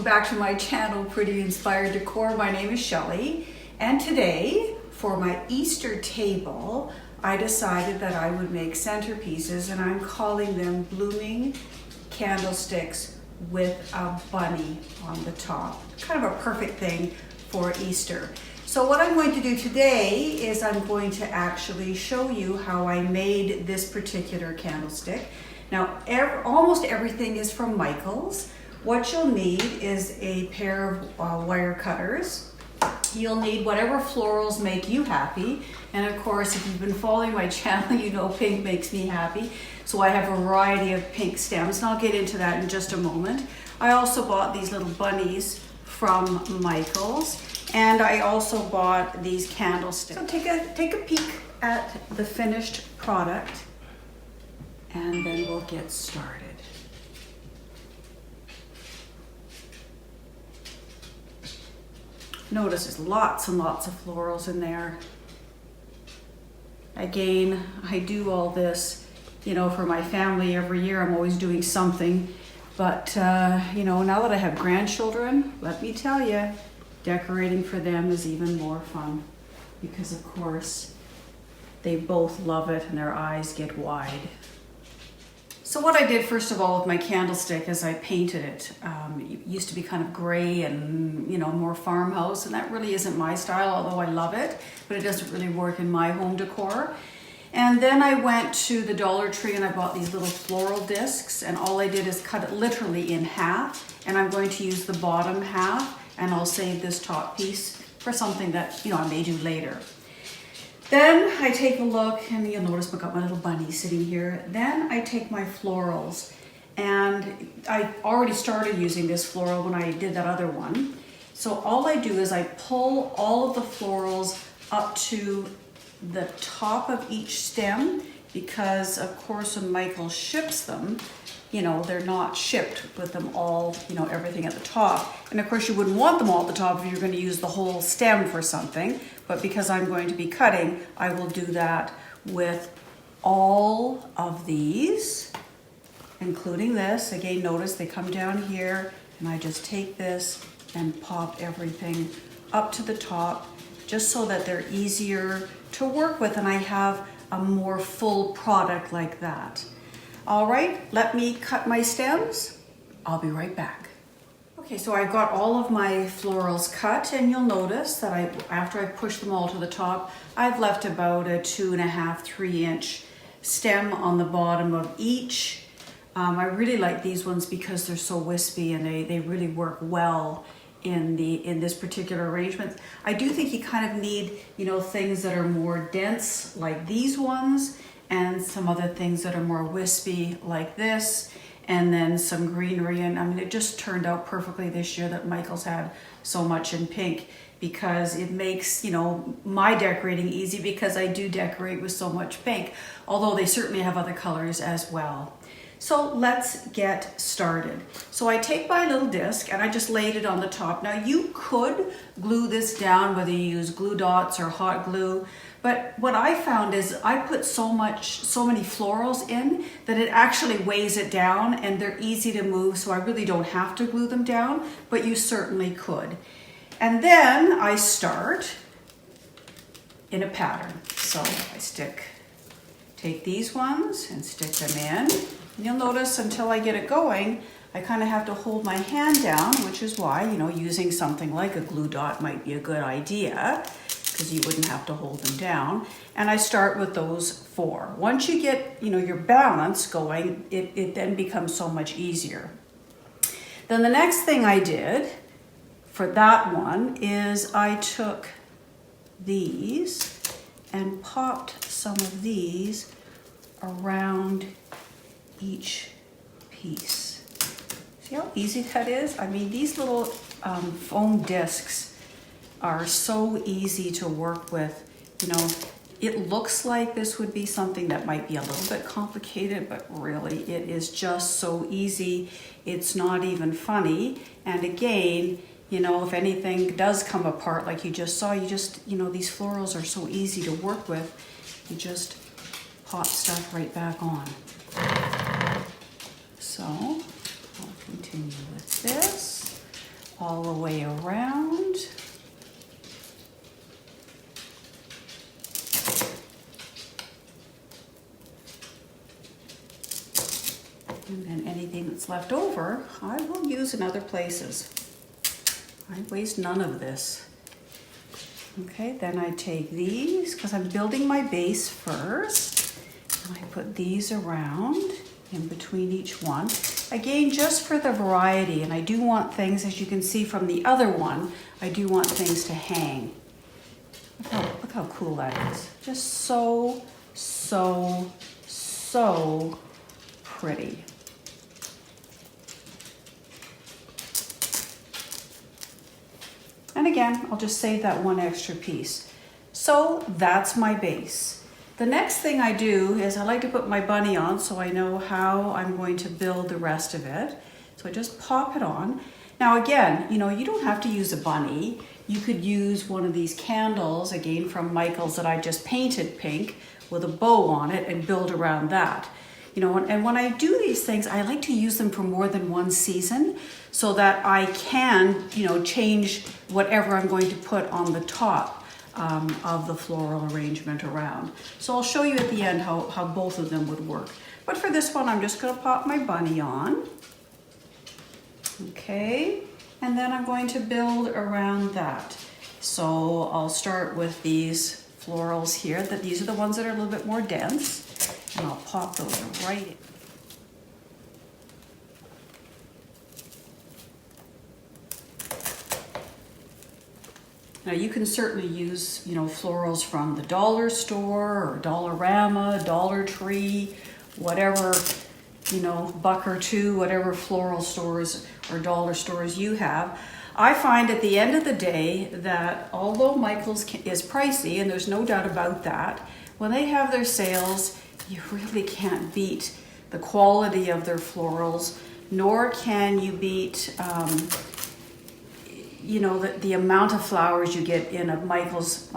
welcome back to my channel, Pretty Inspired Decor. My name is Shelley, and today for my Easter table, I decided that I would make centerpieces, and I'm calling them blooming candlesticks with a bunny on the top. Kind of a perfect thing for Easter. So what I'm going to do today is I'm going to actually show you how I made this particular candlestick. Now, almost everything is from Michael's. What you'll need is a pair of wire cutters. You'll need whatever florals make you happy. And of course, if you've been following my channel, you know pink makes me happy. So I have a variety of pink stems, and I'll get into that in just a moment. I also bought these little bunnies from Michael's, and I also bought these candlesticks. So take a peek at the finished product, and then we'll get started. Notice there's lots and lots of florals in there. Again, I do all this, you know, for my family every year. I'm always doing something. But, you know, now that I have grandchildren, let me tell you, decorating for them is even more fun. Because, of course, they both love it and their eyes get wide. So what I did first of all with my candlestick is I painted it. It used to be kind of gray and, you know, more farmhouse, and that really isn't my style, although I love it, but it doesn't really work in my home decor. And then I went to the Dollar Tree and I bought these little floral discs, and all I did is cut it literally in half, and I'm going to use the bottom half, and I'll save this top piece for something that, you know, I may do later. Then I take a look, and you'll notice I've got my little bunny sitting here. Then I take my florals, and I already started using this floral when I did that other one. So all I do is I pull all of the florals up to the top of each stem, because of course when Michael ships them, you know, they're not shipped with them all, you know, everything at the top. And of course you wouldn't want them all at the top if you're going to use the whole stem for something. But because I'm going to be cutting, I will do that with all of these, including this. Again, notice they come down here, and I just take this and pop everything up to the top, just so that they're easier to work with and I have a more full product like that. All right, let me cut my stems. I'll be right back. Okay, so I've got all of my florals cut, and you'll notice that after I push them all to the top, I've left about a 2.5, 3 inch stem on the bottom of each. I really like these ones because they're so wispy and they really work well in this particular arrangement. I do think you kind of need, you know, things that are more dense like these ones, and some other things that are more wispy like this, and then some greenery. And I mean, it just turned out perfectly this year that Michael's had so much in pink, because it makes, you know, my decorating easy, because I do decorate with so much pink, although they certainly have other colors as well. So let's get started. So I take my little disc and I just laid it on the top. Now you could glue this down, whether you use glue dots or hot glue, but what I found is I put so many florals in that it actually weighs it down, and they're easy to move, so I really don't have to glue them down, but you certainly could. And then I start in a pattern. So I take these ones and stick them in. And you'll notice until I get it going, I kind of have to hold my hand down, which is why, you know, using something like a glue dot might be a good idea, because you wouldn't have to hold them down. And I start with those 4. Once you get, you know, your balance going, it then becomes so much easier. Then the next thing I did for that one is I took these and popped some of these around each piece. See how easy that is? I mean, these little foam discs are so easy to work with. You know, it looks like this would be something that might be a little bit complicated, but really it is just so easy. It's not even funny. And again, you know, if anything does come apart like you just saw, you know, these florals are so easy to work with. You just pop stuff right back on. So I'll continue with this. all the way around. And then anything that's left over, I will use in other places. I waste none of this. Okay, then I take these, because I'm building my base first. And I put these around in between each one. Again, just for the variety, and I do want things, as you can see from the other one, I do want things to hang. Look how cool that is. Just so, so, so pretty. And again, I'll just save that one extra piece. So that's my base. The next thing I do is I like to put my bunny on so I know how I'm going to build the rest of it. So I just pop it on. Now again, you know, you don't have to use a bunny. You could use one of these candles, again from Michael's, that I just painted pink with a bow on it and build around that. You know, and when I do these things, I like to use them for more than one season so that I can, you know, change whatever I'm going to put on the top of the floral arrangement around. So I'll show you at the end how both of them would work. But for this one, I'm just going to pop my bunny on. Okay, and then I'm going to build around that. So I'll start with these florals here. These are the ones that are a little bit more dense. And I'll pop those right in. Now you can certainly use, you know, florals from the dollar store or Dollarama, Dollar Tree, whatever, you know, buck or two, whatever floral stores or dollar stores you have. I find at the end of the day that although Michael's is pricey, and there's no doubt about that, when they have their sales, you really can't beat the quality of their florals, nor can you beat, you know, the amount of flowers you get in a Michael's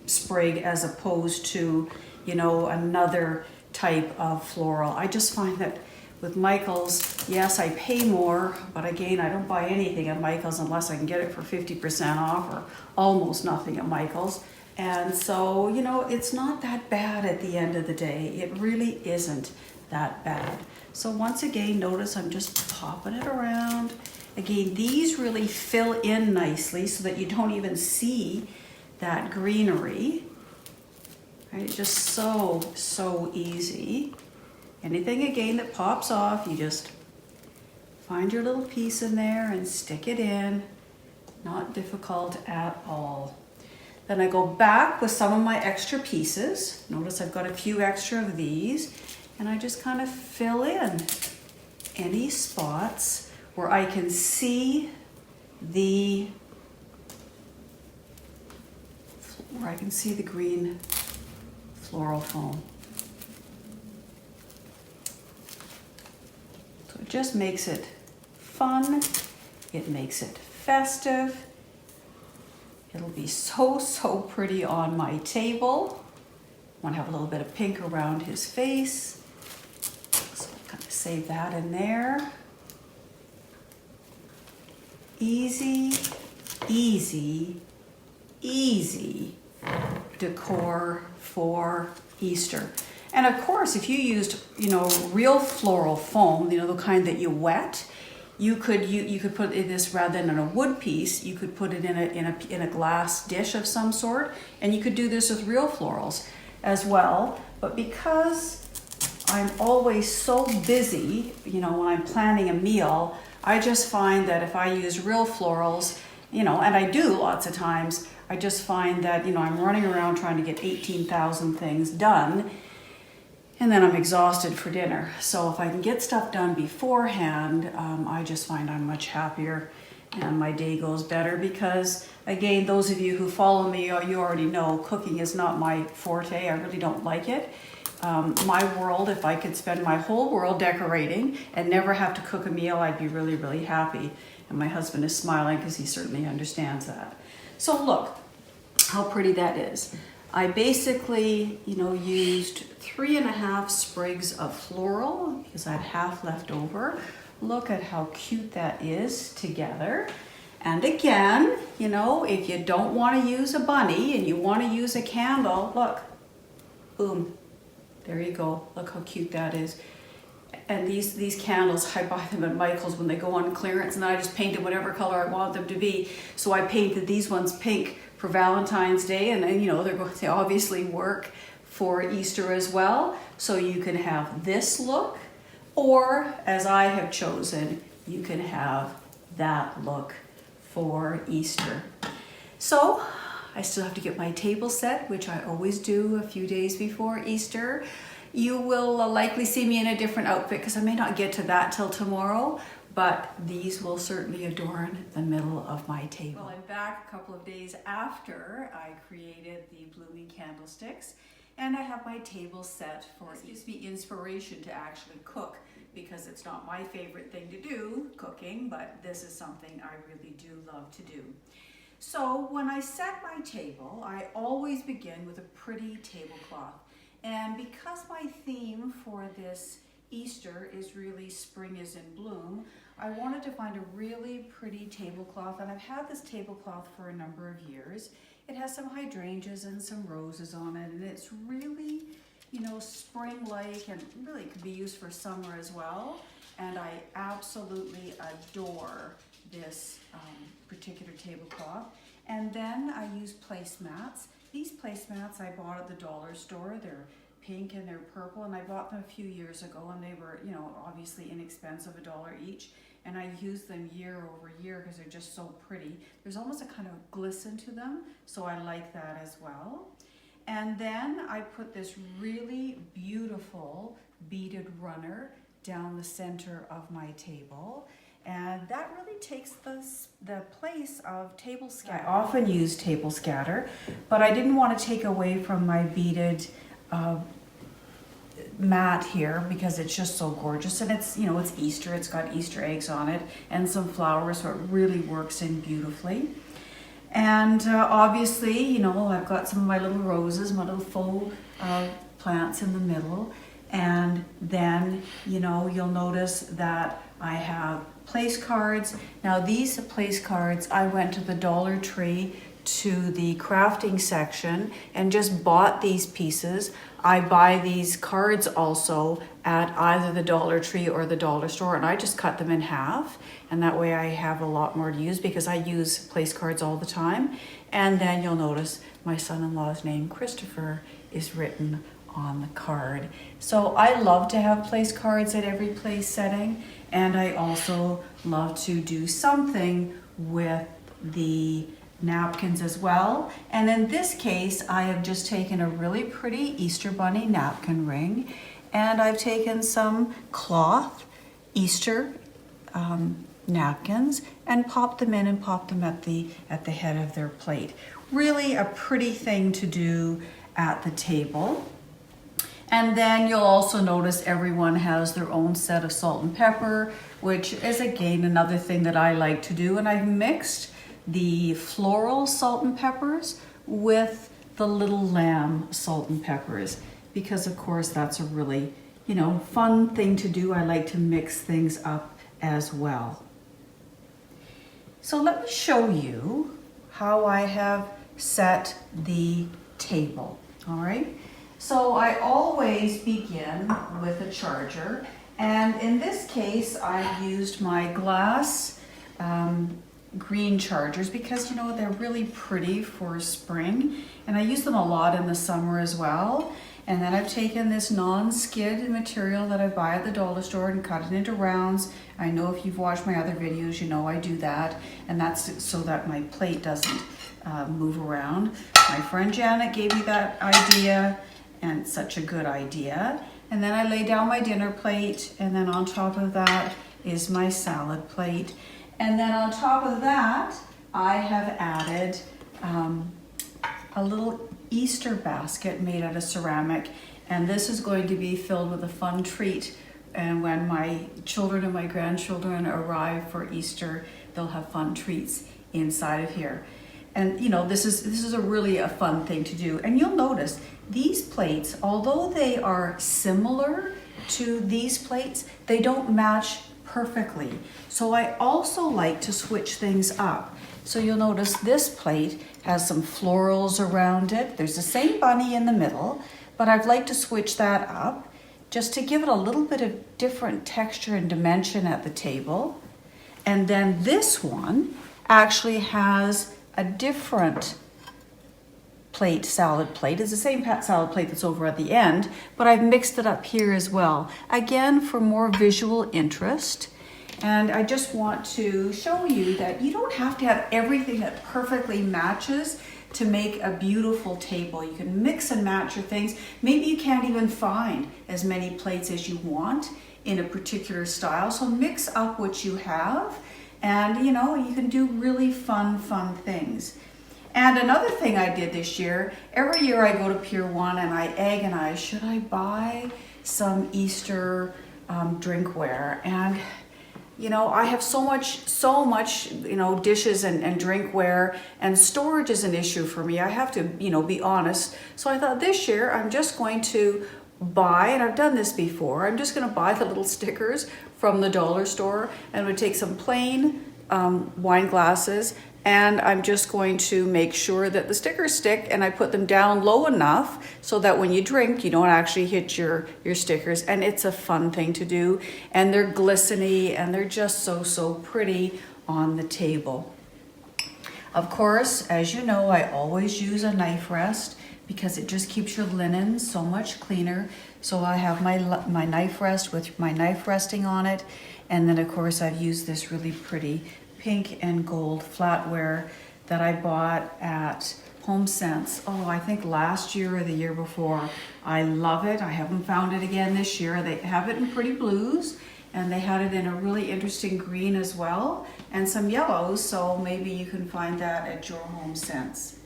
sprig as opposed to, you know, another type of floral. I just find that with Michael's, yes, I pay more, but again, I don't buy anything at Michael's unless I can get it for 50% off or almost nothing at Michael's. And so, you know, it's not that bad at the end of the day. It really isn't that bad. So once again, notice I'm just popping it around. Again, these really fill in nicely so that you don't even see that greenery. Right? Just so, so easy. Anything again that pops off, you just find your little piece in there and stick it in. Not difficult at all. Then I go back with some of my extra pieces. Notice I've got a few extra of these, and I just kind of fill in any spots where I can see the green floral foam. So it just makes it fun. It makes it festive. It'll be so, so pretty on my table. I want to have a little bit of pink around his face. So I'll kind of save that in there. Easy, easy, easy decor for Easter. And of course, if you used, you know, real floral foam, you know, the kind that you wet, you could put this rather than in a wood piece. You could put it in a glass dish of some sort, and you could do this with real florals as well. But because I'm always so busy, you know, when I'm planning a meal, I just find that if I use real florals, you know, and I do lots of times, I just find that, you know, I'm running around trying to get 18,000 things done. And then I'm exhausted for dinner. So if I can get stuff done beforehand, I just find I'm much happier and my day goes better because, again, those of you who follow me, you already know cooking is not my forte. I really don't like it. My world, if I could spend my whole world decorating and never have to cook a meal, I'd be really, really happy. And my husband is smiling because he certainly understands that. So look how pretty that is. I basically, you know, used 3.5 sprigs of floral because I had half left over. Look at how cute that is together. And again, you know, if you don't want to use a bunny and you want to use a candle, look, boom, there you go. Look how cute that is. And these candles, I buy them at Michael's when they go on clearance, and I just paint them whatever color I want them to be. So I painted these ones pink for Valentine's Day, and you know, they obviously work for Easter as well. So you can have this look, or as I have chosen, you can have that look for Easter. So I still have to get my table set, which I always do a few days before Easter. You will likely see me in a different outfit because I may not get to that till tomorrow, but these will certainly adorn the middle of my table. Well, I'm back a couple of days after I created the blooming candlesticks, and I have my table set for it. It gives me inspiration to actually cook, because it's not my favorite thing to do, cooking, but this is something I really do love to do. So when I set my table, I always begin with a pretty tablecloth. And because my theme for this Easter is really spring is in bloom, I wanted to find a really pretty tablecloth, and I've had this tablecloth for a number of years. It has some hydrangeas and some roses on it, and it's really, you know, spring-like, and really could be used for summer as well. And I absolutely adore this particular tablecloth. And then I use placemats. These placemats I bought at the dollar store. They're pink and they're purple, and I bought them a few years ago, and they were, you know, obviously inexpensive, $1 each. And I use them year over year because they're just so pretty. There's almost a kind of glisten to them, so I like that as well. And then I put this really beautiful beaded runner down the center of my table. And that really takes the place of table scatter. I often use table scatter, but I didn't want to take away from my beaded mat here because it's just so gorgeous. And it's, you know, it's Easter, it's got Easter eggs on it and some flowers, so it really works in beautifully. And obviously, you know, I've got some of my little roses, my little faux plants in the middle. And then, you know, you'll notice that I have place cards. Now these place cards, I went to the Dollar Tree to the crafting section and just bought these pieces. I buy these cards also at either the Dollar Tree or the dollar store, and I just cut them in half, and that way I have a lot more to use because I use place cards all the time. And then you'll notice my son-in-law's name, Christopher, is written on the card. So I love to have place cards at every place setting, and I also love to do something with the napkins as well. And in this case, I have just taken a really pretty Easter bunny napkin ring, and I've taken some cloth Easter napkins and popped them in and popped them at the head of their plate. Really a pretty thing to do at the table. And then you'll also notice everyone has their own set of salt and pepper, which is again another thing that I like to do. And I've mixed the floral salt and peppers with the little lamb salt and peppers because of course that's a really, you know, fun thing to do. I like to mix things up as well. So let me show you how I have set the table, all right? So I always begin with a charger, and in this case I've used my glass green chargers because, you know, they're really pretty for spring, and I use them a lot in the summer as well. And then I've taken this non-skid material that I buy at the dollar store and cut it into rounds. I know if you've watched my other videos, you know I do that, and that's so that my plate doesn't move around. My friend Janet gave me that idea, and it's such a good idea. And then I lay down my dinner plate, and then on top of that is my salad plate. And then on top of that, I have added a little Easter basket made out of ceramic, and this is going to be filled with a fun treat. And when my children and my grandchildren arrive for Easter, they'll have fun treats inside of here. And you know, this is a really a fun thing to do. And you'll notice these plates, although they are similar to these plates, they don't match perfectly. So I also like to switch things up. So you'll notice this plate has some florals around it. There's the same bunny in the middle, but I'd like to switch that up just to give it a little bit of different texture and dimension at the table. And then this one actually has a different plate, salad plate. It's the same salad plate that's over at the end, but I've mixed it up here as well. Again, for more visual interest. And I just want to show you that you don't have to have everything that perfectly matches to make a beautiful table. You can mix and match your things. Maybe you can't even find as many plates as you want in a particular style. So mix up what you have, and you know, you can do really fun things. And another thing I did this year, every year I go to Pier 1 and I agonize, should I buy some Easter drinkware? And you know, I have so much, you know, dishes and drinkware, and storage is an issue for me. I have to, you know, be honest. So I thought this year I'm just going to buy, and I've done this before, I'm just going to buy the little stickers from the dollar store, and I'm going to take some plain wine glasses, and I'm just going to make sure that the stickers stick, and I put them down low enough so that when you drink, you don't actually hit your stickers. And it's a fun thing to do, and they're glistening, and they're just so pretty on the table. Of course, as you know, I always use a knife rest because it just keeps your linen so much cleaner. So I have my knife rest with my knife resting on it, and then of course I've used this really pretty pink and gold flatware that I bought at HomeSense. Oh, I think last year or the year before. I love it. I haven't found it again this year. They have it in pretty blues, and they had it in a really interesting green as well, and some yellows, so maybe you can find that at your HomeSense.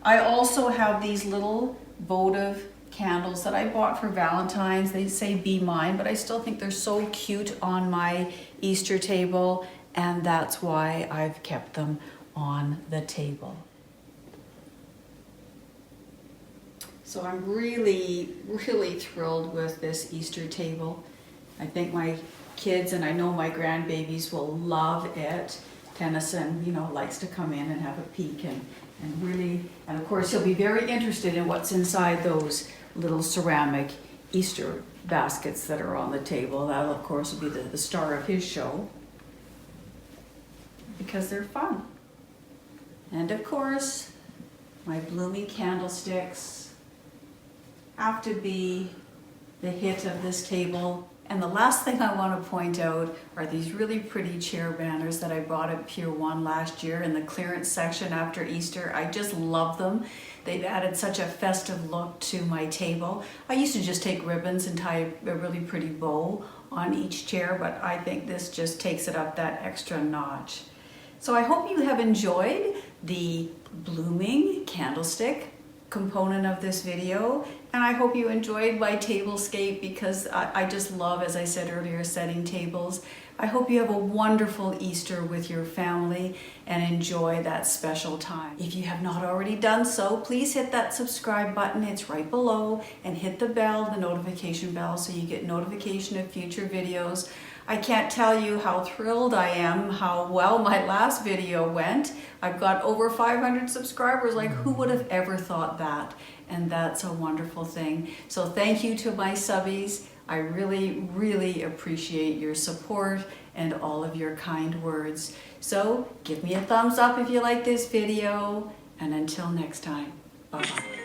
I also have these little votive candles that I bought for Valentine's. They say be mine, but I still think they're so cute on my Easter table, and that's why I've kept them on the table. So I'm really thrilled with this Easter table. I think my kids, and I know my grandbabies, will love it. Tennyson, you know, likes to come in and have a peek, and of course he'll be very interested in what's inside those little ceramic Easter baskets that are on the table. That, of course, will be the star of his show, because they're fun. And of course, my blooming candlesticks have to be the hit of this table. And the last thing I want to point out are these really pretty chair banners that I bought at Pier 1 last year in the clearance section after Easter. I just love them. They've added such a festive look to my table. I used to just take ribbons and tie a really pretty bow on each chair, but I think this just takes it up that extra notch. So I hope you have enjoyed the blooming candlestick component of this video, and I hope you enjoyed my tablescape, because I just love, as I said earlier, setting tables. I hope you have a wonderful Easter with your family and enjoy that special time. If you have not already done so, please hit that subscribe button. It's right below, and hit the bell, the notification bell, so you get notification of future videos. I can't tell you how thrilled I am how well my last video went. I've got over 500 subscribers. Like, who would have ever thought that? And that's a wonderful thing. So thank you to my subbies. I really appreciate your support and all of your kind words. So give me a thumbs up if you like this video, and until next time, bye-bye.